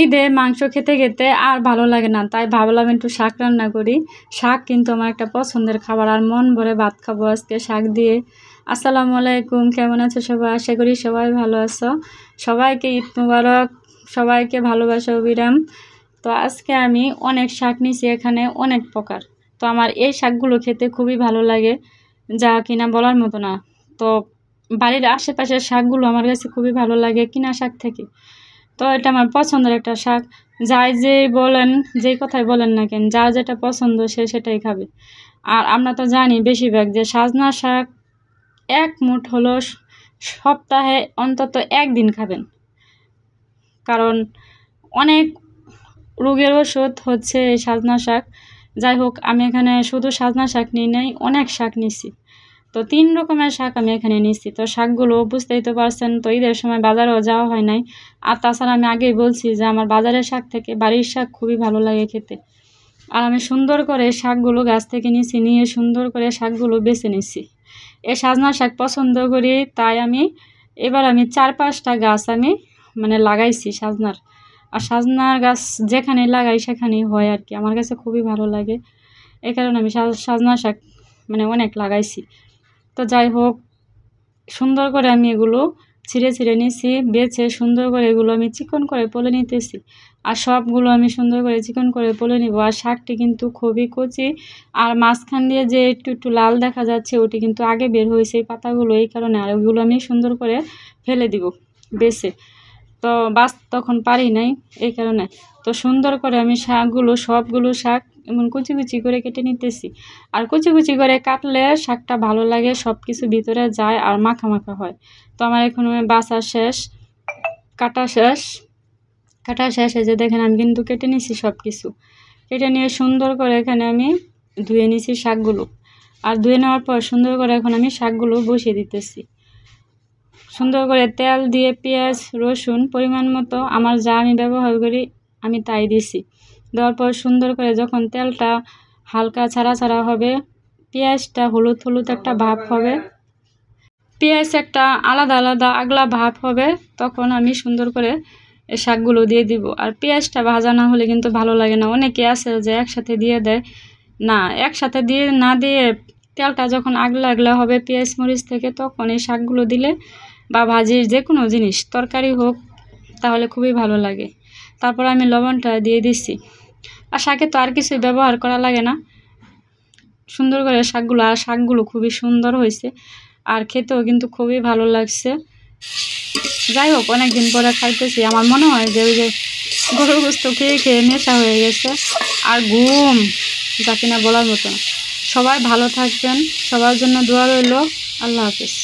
ঈদে মাংস খেতে খেতে আর ভালো লাগে না, তাই ভাবলাম একটু শাক রান্না করি। শাক কিন্তু আমার একটা পছন্দের খাবার, আর মন ভরে ভাত খাবো আজকে শাক দিয়ে। আসসালামু আলাইকুম, কেমন আছো সবাই? আশা করি সবাই ভালো আছো। সবাইকে ঈদ মুবারক, সবাইকে ভালোবাসা অবিরাম। তো আজকে আমি অনেক শাক নিছি, এখানে অনেক প্রকার। তো আমার এই শাকগুলো খেতে খুবই ভালো লাগে, যা কিনা বলার মতো না। তো বাড়ির আশেপাশের শাকগুলো আমার কাছে খুবই ভালো লাগে কিনা শাক থেকে। তো এটা আমার পছন্দের একটা শাক। যাই যে বলেন, যেই কথাই বলেন না কেন, যার যেটা পছন্দ সে সেটাই খাবে। আর আমরা তো জানি বেশিরভাগ যে সাজনা শাক এক মুঠ হলো সপ্তাহে অন্তত একদিন খাবেন, কারণ অনেক রোগের ওষুধ হচ্ছে এই সাজনা শাক। যাই হোক, আমি এখানে শুধু সাজনা শাক নিই নাই, অনেক শাক নিছি। তো 3 রকমের শাক আমি এখানে নিচ্ছি। তো শাকগুলো বুঝতেই তো পারছেন, তো ঈদের সময় বাজারেও যাওয়া হয় নাই। আর তাছাড়া আমি আগেই বলছি যে আমার বাজারের শাক থেকে বাড়ির শাক খুবই ভালো লাগে খেতে। আর আমি সুন্দর করে শাকগুলো গাছ থেকে নিছি, নিয়ে সুন্দর করে শাকগুলো বেছে নিছি। এই সাজনা শাক পছন্দ করি, তাই এবার আমি 4-5টা গাছ মানে লাগাইছি সাজনার। আর সাজনার গাছ যেখানে লাগাই সেখানেই হয় আর কি, আমার কাছে খুবই ভালো লাগে। এই কারণে আমি সাজনা শাক মানে অনেক লাগাইছি। তো যাই হোক, সুন্দর করে আমি এগুলো ছিঁড়ে ছিঁড়ে নিছি, বেছে সুন্দর করে এগুলো আমি চিকন করে পলে নিতেছি। আর সবগুলো আমি সুন্দর করে চিকন করে পলে নিব। আর শাকটি কিন্তু খুবই কচি, আর মাঝখান দিয়ে যে একটু একটু লাল দেখা যাচ্ছে ওটি কিন্তু আগে বের হয়েছে এই পাতাগুলো, এই কারণে। আর ওইগুলো আমি সুন্দর করে ফেলে দিব বেছে। তো বাস তখন পারি নাই, এই কারণে। তো সুন্দর করে আমি সবগুলো শাক এমন কুচি কুচি করে কেটে নিতেছি। আর কুচি কুচি করে কাটলে শাকটা ভালো লাগে, সব কিছু ভিতরে যায় আর মাখা মাখা হয়। তো আমার এখন বাছা শেষ, কাটা শেষ। এই যে দেখেন, আমি কিন্তু কেটে নিছি সব কিছু। কেটে নিয়ে সুন্দর করে এখানে আমি ধুয়ে নিছি শাকগুলো। আর ধুয়ে নেওয়ার পর সুন্দর করে এখন আমি শাকগুলো বসিয়ে দিতেছি। সুন্দর করে তেল দিয়ে পেঁয়াজ রসুন পরিমাণ মতো আমার যা আমি ব্যবহার করি আমি তাই দিছি। দেওয়ার পর সুন্দর করে যখন তেলটা হালকা ছাড়া ছাড়া হবে, পেঁয়াজটা হলুদ হলুদ একটা ভাব হবে, পেঁয়াজ একটা আলাদা আলাদা আগলা ভাব হবে, তখন আমি সুন্দর করে এই শাকগুলো দিয়ে দিব। আর পেঁয়াজটা ভাজা না হলে কিন্তু ভালো লাগে না। অনেকে আছে যে একসাথে দিয়ে দেয়, না, একসাথে দিয়ে না দিয়ে তেলটা যখন আগলা আগলা হবে পেঁয়াজ মরিচ থেকে, তখন এই শাকগুলো দিলে বা ভাজির যে কোনো জিনিস তরকারি হোক তাহলে খুবই ভালো লাগে। তারপর আমি লবণটা দিয়ে দিচ্ছি। আর শাকে তো আর কিছুই ব্যবহার করা লাগে না। সুন্দর করে শাকগুলো খুবই সুন্দর হয়েছে, আর খেতেও কিন্তু খুবই ভালো লাগছে। যাই হোক, অনেকদিন পরে খাইতেছি। আমার মনে হয় যে ওই যে গরুর গোস্ত খেয়ে খেয়ে নেশা হয়ে গেছে, আর ঘুম যা কিনা বলার মতো না। সবাই ভালো থাকবেন, সবার জন্য দোয়া রইল। আল্লাহ হাফেজ।